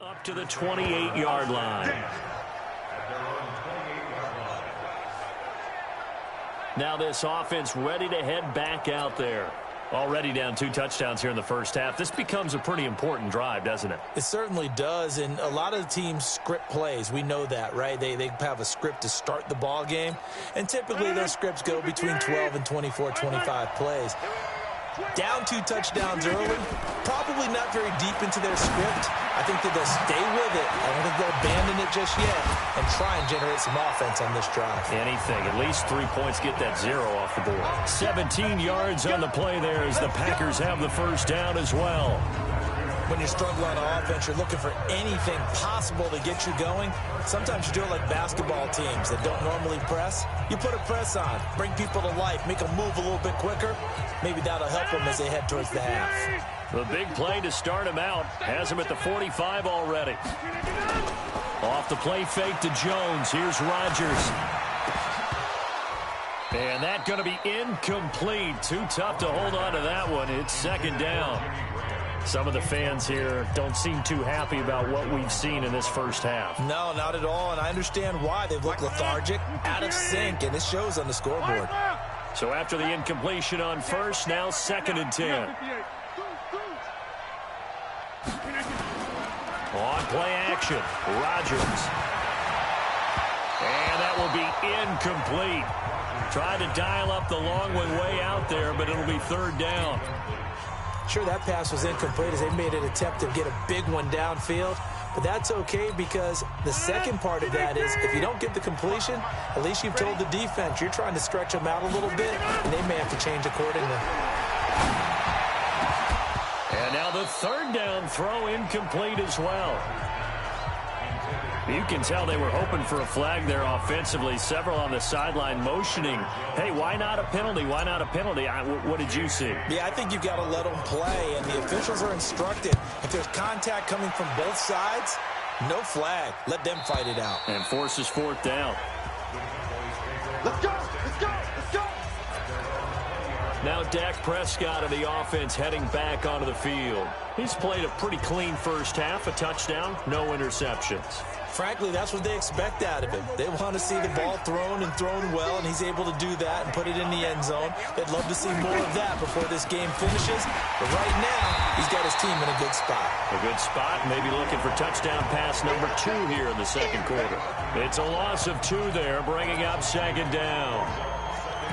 Up to the 28-yard line. Now this offense ready to head back out there. Already down 2 touchdowns here in the first half. This becomes a pretty important drive, doesn't it? It certainly does, and a lot of the teams script plays. We know that, right? They have a script to start the ball game, and typically their scripts go between 12 and 24, 25 plays. Down 2 touchdowns early, probably not very deep into their script. I think that they'll stay with it. I don't think they'll abandon it just yet and try and generate some offense on this drive. Anything. At least 3 points, get that 0 off the board. 17 yards on the play there as the Packers have the first down as well. When you're struggling on offense, you're looking for anything possible to get you going. Sometimes you do it like basketball teams that don't normally press. You put a press on, bring people to life, make them move a little bit quicker. Maybe that'll help them as they head towards the half. The big play to start him out has him at the 45 already. Off the play fake to Jones. Here's Rodgers. And that's going to be incomplete. Too tough to hold on to that one. It's second down. Some of the fans here don't seem too happy about what we've seen in this first half. No, not at all, and I understand why. They've looked lethargic, out of sync, and it shows on the scoreboard. So after the incompletion on first, now 2nd and 10. On play action, Rodgers. And that will be incomplete. Tried to dial up the long one way out there, but it'll be 3rd down. Sure, that pass was incomplete as they made an attempt to get a big one downfield. But that's okay because the second part of that is if you don't get the completion, at least you've told the defense you're trying to stretch them out a little bit, and they may have to change accordingly. And now the 3rd down throw incomplete as well. You can tell they were hoping for a flag there offensively. Several on the sideline motioning, hey, why not a penalty? Why not a penalty? What did you see? Yeah, I think you've got to let them play, and the officials are instructed. If there's contact coming from both sides, no flag. Let them fight it out. And forces 4th down. Let's go! Let's go! Let's go! Now Dak Prescott of the offense heading back onto the field. He's played a pretty clean first half, a touchdown, no interceptions. Frankly, that's what they expect out of him. They want to see the ball thrown and thrown well, and he's able to do that and put it in the end zone. They'd love to see more of that before this game finishes. But right now, he's got his team in a good spot. A good spot, maybe looking for touchdown pass number 2 here in the second quarter. It's a loss of 2 there, bringing up 2nd down.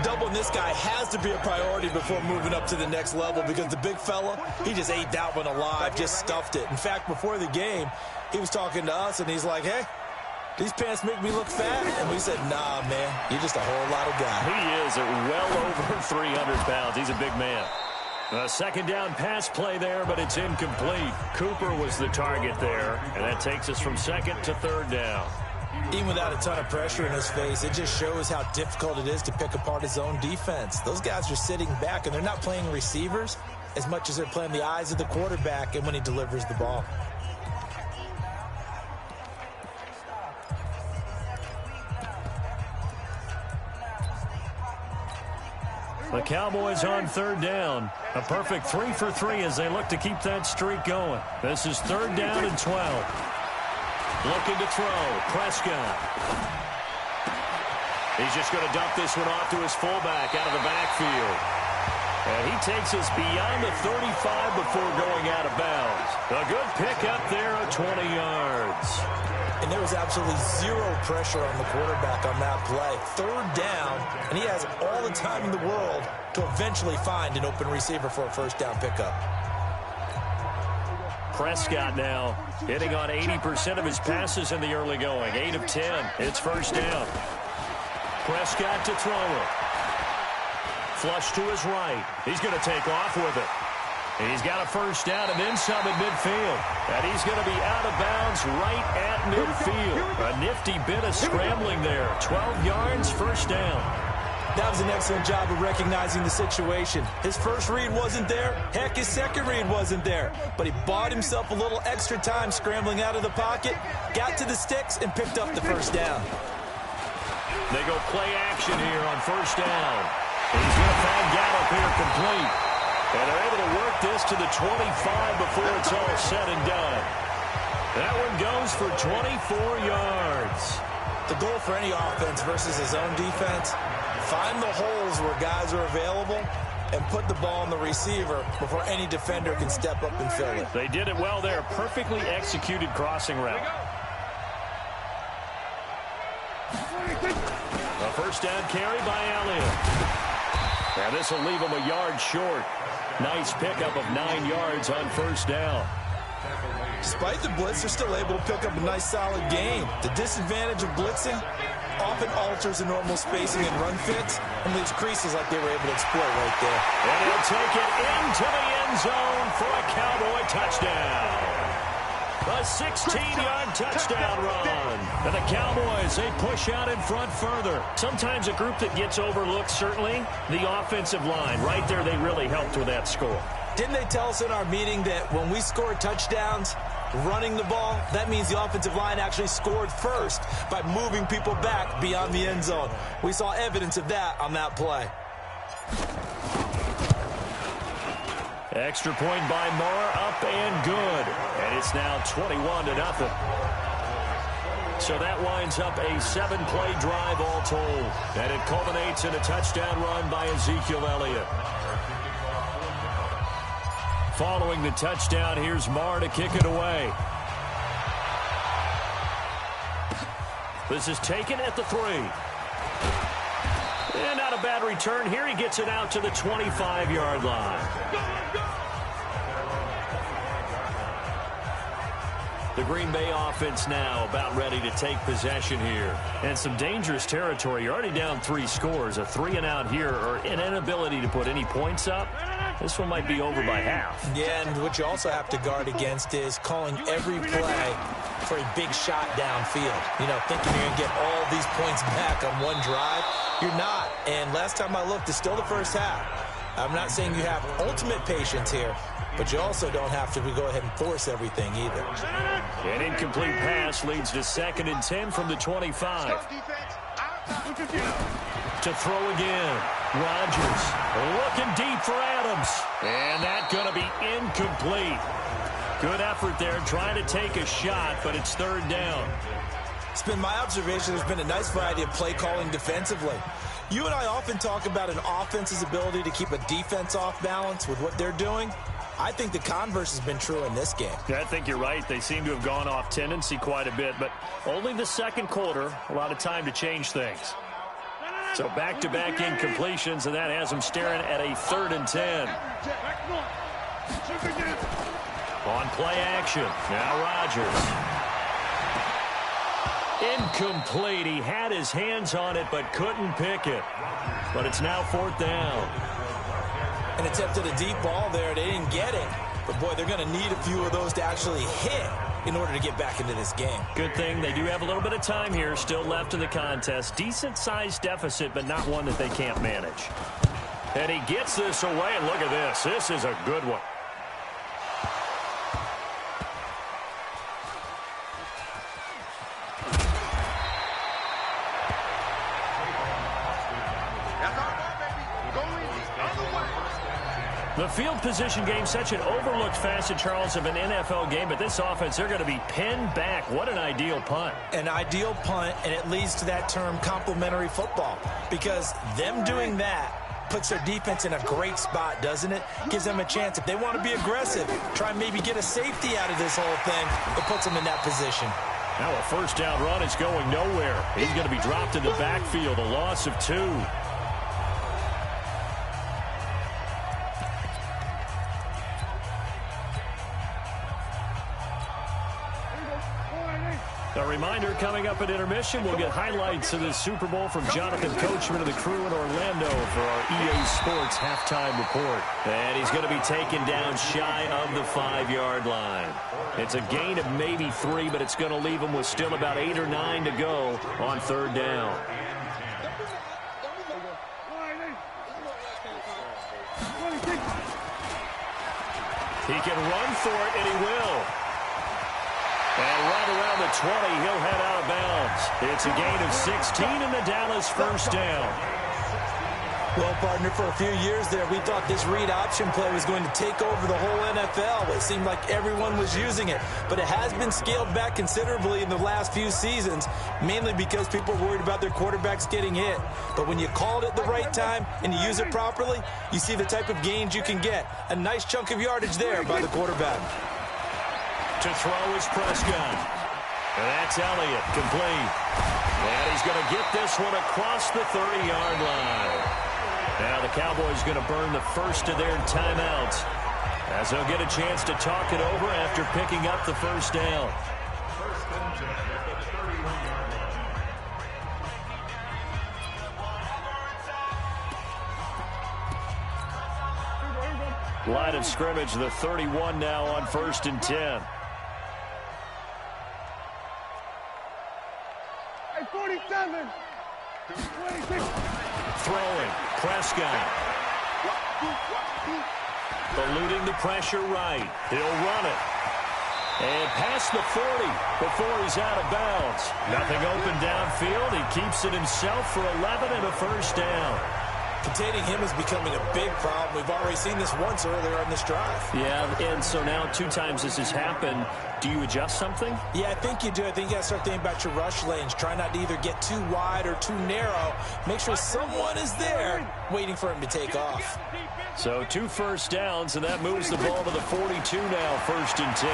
Doubling this guy has to be a priority before moving up to the next level because the big fella, he just ate that one alive, just stuffed it. In fact, before the game, he was talking to us, and he's like, hey, these pants make me look fat. And we said, nah, man, you're just a whole lot of guy. He is at well over 300 pounds. He's a big man. A 2nd down pass play there, but it's incomplete. Cooper was the target there, and that takes us from 2nd to 3rd down. Even without a ton of pressure in his face, it just shows how difficult it is to pick apart his own defense. Those guys are sitting back, and they're not playing receivers as much as they're playing the eyes of the quarterback and when he delivers the ball. The Cowboys on 3rd down. A perfect 3 for 3 as they look to keep that streak going. This is 3rd down and 12. Looking to throw. Prescott. He's just going to dump this one off to his fullback out of the backfield. And he takes us beyond the 35 before going out of bounds. A good pickup there at 20 yards. And there was absolutely 0 pressure on the quarterback on that play. 3rd down, and he has all the time in the world to eventually find an open receiver for a 1st down pickup. Prescott now hitting on 80% of his passes in the early going. 8 of 10. It's 1st down. Prescott to throw it. Flush to his right. He's going to take off with it. He's got a 1st down and then some at midfield. And he's going to be out of bounds right at midfield. A nifty bit of scrambling there. 12 yards, 1st down. That was an excellent job of recognizing the situation. His first read wasn't there. Heck, his second read wasn't there. But he bought himself a little extra time scrambling out of the pocket, got to the sticks, and picked up the 1st down. They go play action here on 1st down. He's going to find Gallup here complete. And they're able to work this to the 25 before it's all said and done. That one goes for 24 yards. The goal for any offense versus his own defense, find the holes where guys are available and put the ball on the receiver before any defender can step up and fill it. They did it well there. Perfectly executed crossing route. A first down carry by Elliott. And this will leave him a yard short. Nice pickup of 9 yards on first down. Despite the blitz, they're still able to pick up a nice solid gain. The disadvantage of blitzing often alters the normal spacing and run fits and leaves creases like they were able to exploit right there. And he'll take it into the end zone for a Cowboy touchdown. A 16-yard touchdown run. And the Cowboys, they push out in front further. Sometimes a group that gets overlooked, certainly, the offensive line. Right there, they really helped with that score. Didn't they tell us in our meeting that when we score touchdowns running the ball, that means the offensive line actually scored first by moving people back beyond the end zone? We saw evidence of that on that play. Extra point by Moore, up and good. And it's now 21-0. So that winds up a 7-play drive all told. And it culminates in a touchdown run by Ezekiel Elliott. Following the touchdown, here's Moore to kick it away. This is taken at the 3. And not a bad return here. He gets it out to the 25-yard line. The Green Bay offense now about ready to take possession here. And some dangerous territory. You're already down 3 scores. A 3-and-out here, or an inability to put any points up. This one might be over by half. Yeah, and what you also have to guard against is calling every play for a big shot downfield. You know, thinking you're going to get all these points back on one drive. You're not. And last time I looked, it's still the first half. I'm not saying you have ultimate patience here, but you also don't have to go ahead and force everything either. An incomplete pass leads to 2nd and 10 from the 25. To throw again. Rodgers looking deep for Adams. And that's going to be incomplete. Good effort there trying to take a shot, but it's 3rd down. It's been my observation there's been a nice variety of play calling defensively. You and I often talk about an offense's ability to keep a defense off balance with what they're doing. I think the converse has been true in this game. Yeah, I think you're right. They seem to have gone off tendency quite a bit, but only the second quarter, a lot of time to change things. So back-to-back incompletions, and that has them staring at a 3rd and 10. On play action, now Rodgers. Incomplete. He had his hands on it, but couldn't pick it. But it's now 4th down. And attempted a deep ball there. They didn't get it. But, boy, they're going to need a few of those to actually hit in order to get back into this game. Good thing they do have a little bit of time here still left in the contest. Decent-sized deficit, but not one that they can't manage. And he gets this away, and look at this. This is a good one. The field position game, such an overlooked facet, Charles, of an NFL game. But this offense, they're going to be pinned back. What an ideal punt. An ideal punt, and it leads to that term complementary football. Because them doing that puts their defense in a great spot, doesn't it? Gives them a chance. If they want to be aggressive, try and maybe get a safety out of this whole thing, it puts them in that position. Now a first down run is going nowhere. He's going to be dropped in the backfield, a loss of 2. A reminder, coming up at intermission, we'll get highlights of this Super Bowl from Jonathan Coachman of the crew in Orlando for our EA Sports halftime report. And he's going to be taken down shy of the 5-yard line. It's a gain of maybe 3, but it's going to leave him with still about 8 or 9 to go on 3rd down. He can run for it, and he will. And right around the 20, he'll head out of bounds. It's a gain of 16 and the Dallas first down. Well, partner, for a few years there, we thought this read option play was going to take over the whole NFL. It seemed like everyone was using it, but it has been scaled back considerably in the last few seasons, mainly because people are worried about their quarterbacks getting hit. But when you call it at the right time and you use it properly, you see the type of gains you can get. A nice chunk of yardage there by the quarterback. To throw is Prescott. And that's Elliott, complete. And he's going to get this one across the 30-yard line. Now the Cowboys going to burn the first of their timeouts as they'll get a chance to talk it over after picking up the first down. Line of scrimmage, the 31 now on 1st and 10. 47. 26. Throwing, Prescott. Eluding the pressure right. He'll run it. And past the 40 before he's out of bounds. Nothing open downfield. He keeps it himself for 11 and a first down. Containing him is becoming a big problem. We've already seen this once earlier in this drive. Yeah, and so now 2 times this has happened. Do you adjust something? Yeah, I think you do. I think you got to start thinking about your rush lanes. Try not to either get too wide or too narrow. Make sure someone is there waiting for him to take off. So 2 first downs, and that moves the ball to the 42 now, 1st and 10.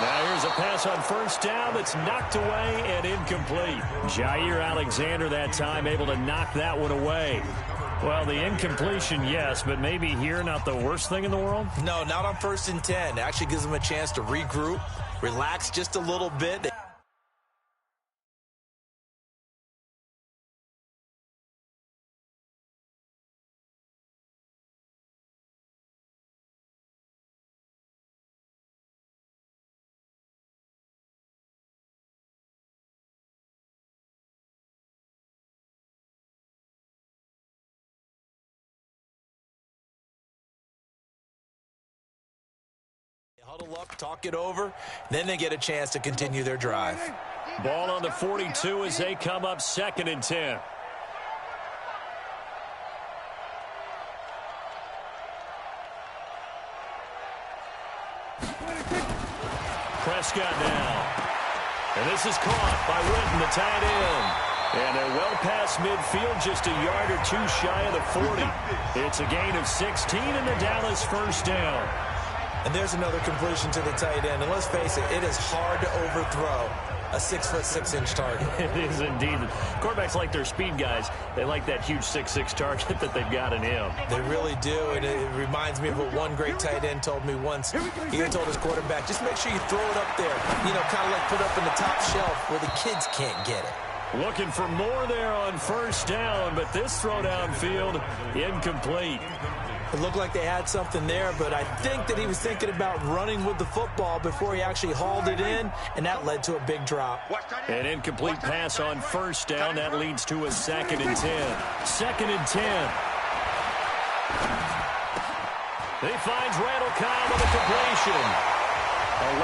Now here's a pass on first down that's knocked away and incomplete. Jair Alexander that time able to knock that one away. Well, the incompletion, yes, but maybe here not the worst thing in the world? No, not on 1st and 10. It actually gives them a chance to regroup, relax just a little bit. Huddle up, talk it over, then they get a chance to continue their drive. Ball on the 42 as they come up 2nd and 10. Prescott now. And this is caught by Witten, the tight end. And they're well past midfield, just a yard or 2 shy of the 40. It's a gain of 16 and the Dallas first down. And there's another completion to the tight end. And let's face it, it is hard to overthrow a 6'6" target. It is indeed. Quarterbacks like their speed guys. They like that huge 6'6" target that they've got in him. They really do. And it reminds me of what one great tight end told me once. He told his quarterback, just make sure you throw it up there. You know, kind of like put up in the top shelf where the kids can't get it. Looking for more there on first down, but this throw downfield incomplete. It looked like they had something there, but I think that he was thinking about running with the football before he actually hauled it in, and that led to a big drop. An incomplete pass on first down. That leads to a 2nd and 10. 2nd and 10. He finds Randall Cobb with a completion.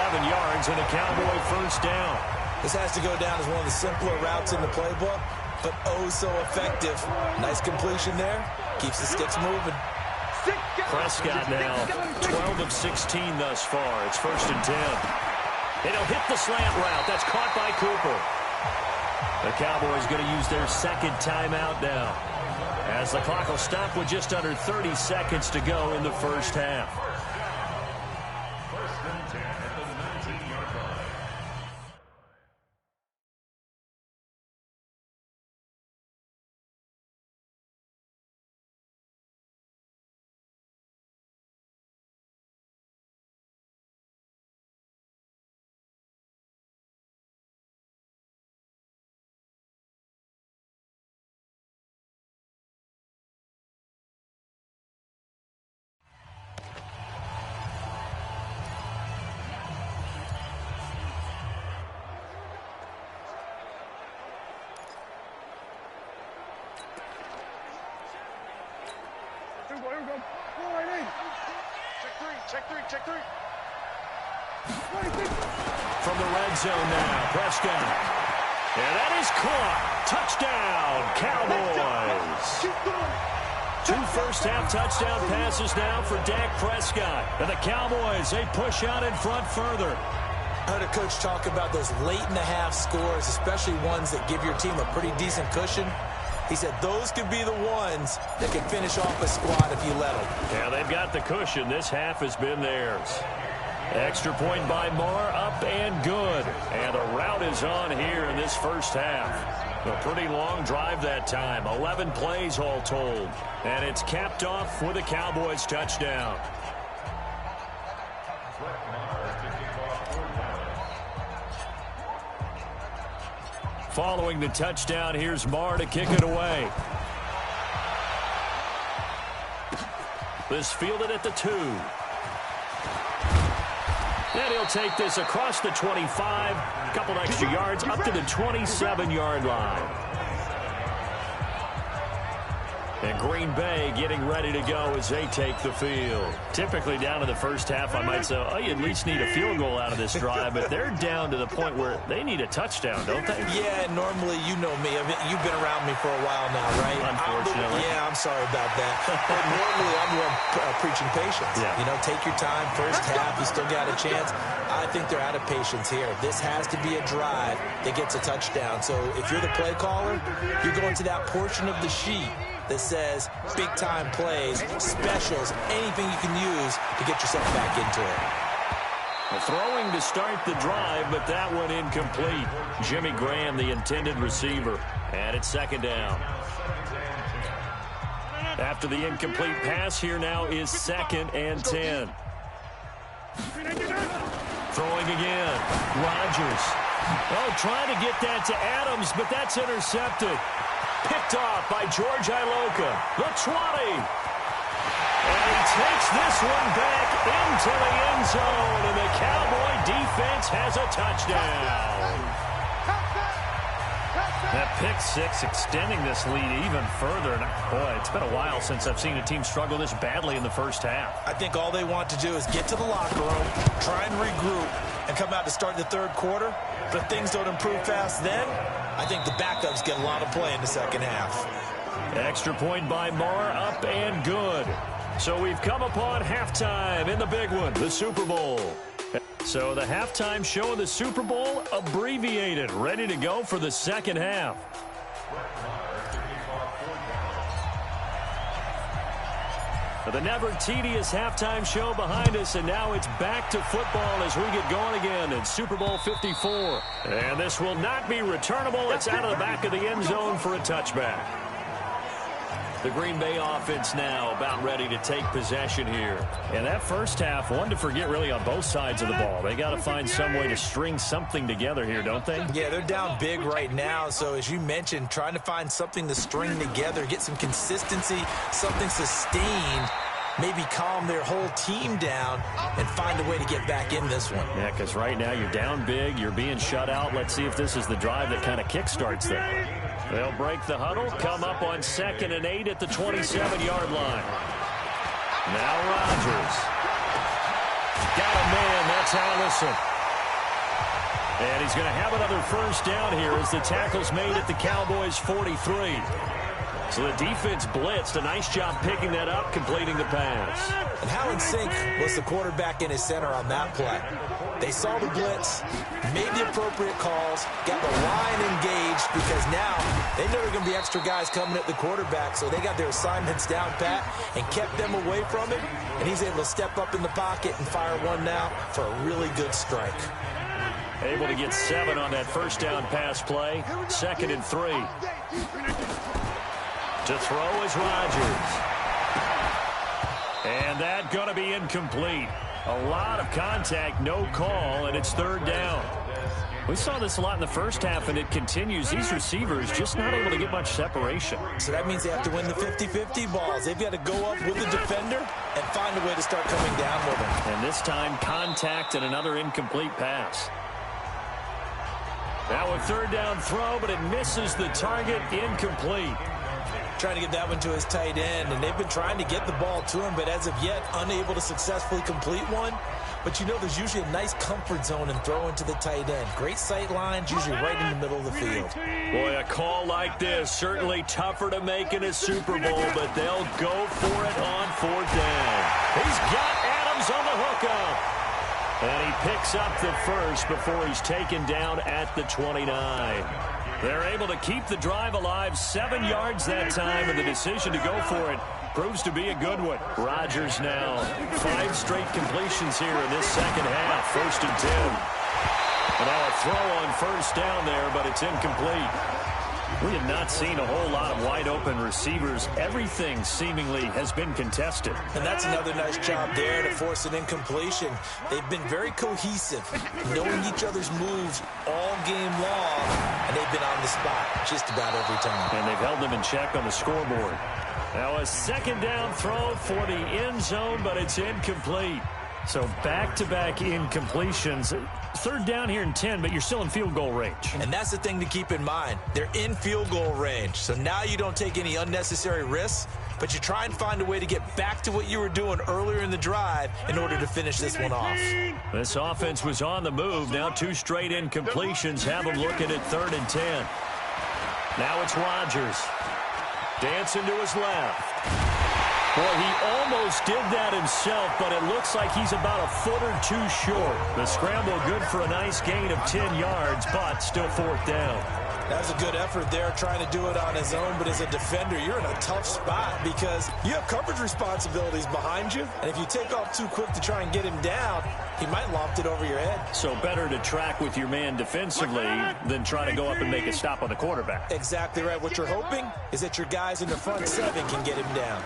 11 yards and a Cowboy first down. This has to go down as one of the simpler routes in the playbook, but oh so effective. Nice completion there. Keeps the sticks moving. Prescott now 12 of 16 thus far. It's 1st and 10. And he'll hit the slant route. That's caught by Cooper. The Cowboys going to use their 2nd timeout now, as the clock will stop with just under 30 seconds to go in the first half. Check three. From the red zone now, Prescott. And that is caught. Touchdown, Cowboys. Two first-half touchdown passes now for Dak Prescott. And the Cowboys, they push out in front further. I heard a coach talk about those late-in-the-half scores, especially ones that give your team a pretty decent cushion. He said those could be the ones that can finish off a squad if you let them. Yeah, they've got the cushion. This half has been theirs. Extra point by Marr, up and good. And the route is on here in this first half. A pretty long drive that time. 11 plays all told. And it's capped off with a Cowboys touchdown. Following the touchdown, here's Marr to kick it away. This fielded at the 2. And he'll take this across the 25. A couple extra yards up to the 27-yard line. And Green Bay getting ready to go as they take the field. Typically down to the first half, I might say, oh, you at least need a field goal out of this drive. But they're down to the point where they need a touchdown, don't they? Yeah, normally, you know me. I mean, you've been around me for a while now, right? Unfortunately. I'm sorry about that. But normally, I'm the one preaching patience. Yeah. You know, take your time. First half, you still got a chance. I think they're out of patience here. This has to be a drive that gets a touchdown. So if you're the play caller, you're going to that portion of the sheet that says big-time plays, specials, anything you can use to get yourself back into it. Throwing to start the drive, but that one incomplete. Jimmy Graham, the intended receiver. And it's second down. After the incomplete pass, here now is 2nd and 10. Throwing again. Rodgers. Oh, trying to get that to Adams, but that's intercepted. Picked off by George Iloka. The 20. And he takes this one back into the end zone, and the Cowboy defense has a touchdown. That pick six extending this lead even further. And boy, it's been a while since I've seen a team struggle this badly in the first half. I think all they want to do is get to the locker room, try and regroup, and come out to start the third quarter. But if things don't improve fast then, I think the backups get a lot of play in the second half. Extra point by Marr, up and good. So we've come upon halftime in the big one, the Super Bowl. So the halftime show of the Super Bowl, abbreviated, ready to go for the second half. The never tedious halftime show behind us, and now it's back to football as we get going again in Super Bowl 54. And this will not be returnable. It's out of the back of the end zone for a touchback. The Green Bay offense now about ready to take possession here. And that first half, one to forget really on both sides of the ball. They got to find some way to string something together here, don't they? Yeah, they're down big right now. So as you mentioned, trying to find something to string together, get some consistency, something sustained, maybe calm their whole team down and find a way to get back in this one. Yeah, because right now you're down big, you're being shut out. Let's see if this is the drive that kind of kickstarts them. They'll break the huddle, come up on 2nd and 8 at the 27-yard line. Now Rodgers. Got a man, that's Allison. And he's going to have another first down here as the tackle's made at the Cowboys' 43. So the defense blitzed. A nice job picking that up, completing the pass. And how in sync was the quarterback in his center on that play? They saw the blitz, made the appropriate calls, got the line engaged because now they know there are going to be extra guys coming at the quarterback, so they got their assignments down pat and kept them away from him, and he's able to step up in the pocket and fire one now for a really good strike. Able to get 7 on that first down pass play. 2nd and 3. To throw is Rodgers. And that going to be incomplete. A lot of contact, no call, and it's 3rd down. We saw this a lot in the first half, and it continues. These receivers just not able to get much separation. So that means they have to win the 50-50 balls. They've got to go up with the defender and find a way to start coming down with them. And this time, contact and another incomplete pass. Now a 3rd down throw, but it misses the target, incomplete. trying to get that one to his tight end, and they've been trying to get the ball to him, but as of yet, unable to successfully complete one. But you know, there's usually a nice comfort zone in throwing to the tight end. Great sight lines, usually right in the middle of the field. Boy, a call like this, certainly tougher to make in a Super Bowl, but they'll go for it on 4th down. He's got Adams on the hookup. And he picks up the first before he's taken down at the 29. They're able to keep the drive alive, 7 yards that time, and the decision to go for it proves to be a good one. Rodgers now, 5 straight completions here in this second half, 1st and 10. And now a throw on 1st down there, but it's incomplete. We have not seen a whole lot of wide-open receivers. Everything seemingly has been contested. And that's another nice job there to force an incompletion. They've been very cohesive, knowing each other's moves all game long, and they've been on the spot just about every time. And they've held them in check on the scoreboard. Now a 2nd down throw for the end zone, but it's incomplete. So back-to-back incompletions. 3rd down here and 10, but you're still in field goal range. And that's the thing to keep in mind. They're in field goal range. So now you don't take any unnecessary risks, but you try and find a way to get back to what you were doing earlier in the drive in order to finish this one off. This offense was on the move. Now 2 straight incompletions have them looking at 3rd and 10. Now it's Rodgers. Dancing to his left. Boy, he almost did that himself, but it looks like he's about a foot or 2 short. The scramble good for a nice gain of 10 yards, but still 4th down. That was a good effort there, trying to do it on his own, but as a defender, you're in a tough spot because you have coverage responsibilities behind you, and if you take off too quick to try and get him down, he might loft it over your head. So better to track with your man defensively than try to go up and make a stop on the quarterback. Exactly right. What you're hoping is that your guys in the front 7 can get him down.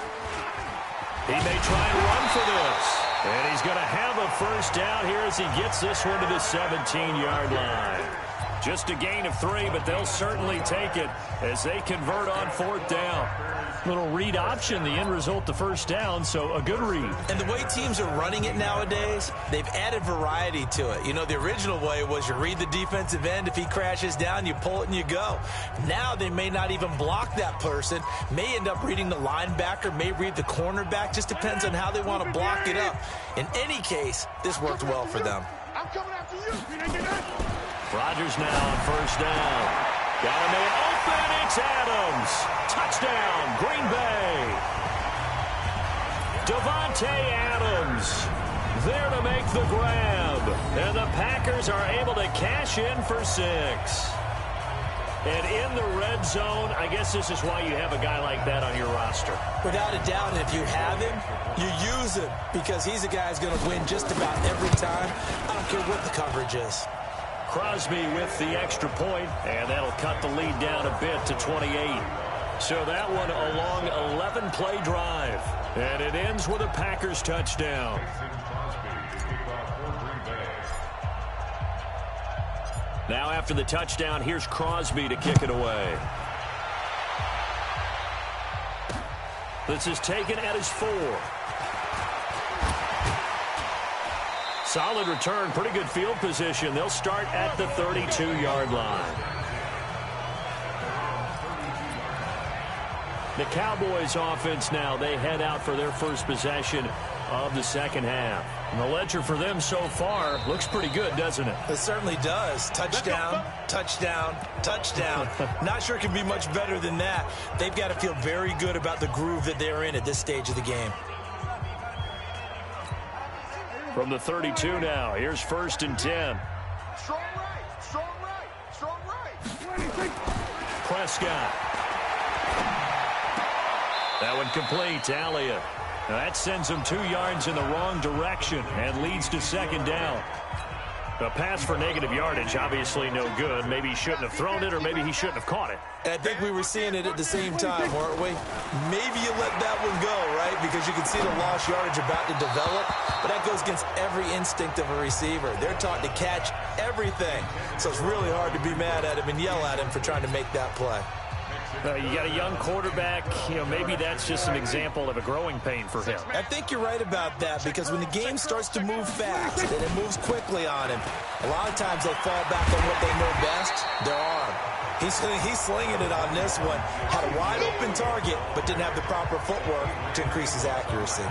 He may try and run for this. And he's going to have a 1st down here as he gets this one to the 17-yard line. Just a gain of 3, but they'll certainly take it as they convert on 4th down. Little read option, the end result, the 1st down, so a good read. And the way teams are running it nowadays, they've added variety to it. You know, the original way was you read the defensive end. If he crashes down, you pull it and you go. Now they may not even block that person, may end up reading the linebacker, may read the cornerback. Just depends on how they want to block it up. In any case, this worked well for them. I'm coming after you. Rodgers now on 1st down. Got a man open. It's Adams. Touchdown, Green Bay. Davante Adams there to make the grab. And the Packers are able to cash in for 6. And in the red zone, I guess this is why you have a guy like that on your roster. Without a doubt, if you have him, you use him because he's a guy who's going to win just about every time. I don't care what the coverage is. Crosby with the extra point, and that'll cut the lead down a bit to 28. So that one a long 11-play drive, and it ends with a Packers touchdown. Now after the touchdown, here's Crosby to kick it away. This is taken at his 4. Solid return, pretty good field position. They'll start at the 32-yard line. The Cowboys offense now, they head out for their first possession of the second half. And the ledger for them so far looks pretty good, doesn't it? It certainly does. Touchdown, touchdown, touchdown. Not sure it can be much better than that. They've got to feel very good about the groove that they're in at this stage of the game. From the 32 now, here's 1st and 10. Strong right, strong right, strong right. Prescott. That one complete to Elliott. Now that sends him 2 yards in the wrong direction and leads to 2nd down. A pass for negative yardage, obviously no good. Maybe he shouldn't have thrown it, or maybe he shouldn't have caught it. And I think we were seeing it at the same time, weren't we? Maybe you let that one go, right? Because you can see the lost yardage about to develop. But that goes against every instinct of a receiver. They're taught to catch everything. So it's really hard to be mad at him and yell at him for trying to make that play. You got a young quarterback. You know, maybe that's just an example of a growing pain for him. I think you're right about that, because when the game starts to move fast and it moves quickly on him, a lot of times they fall back on what they know best, their arm. He's slinging it on this one. Had a wide open target, but didn't have the proper footwork to increase his accuracy.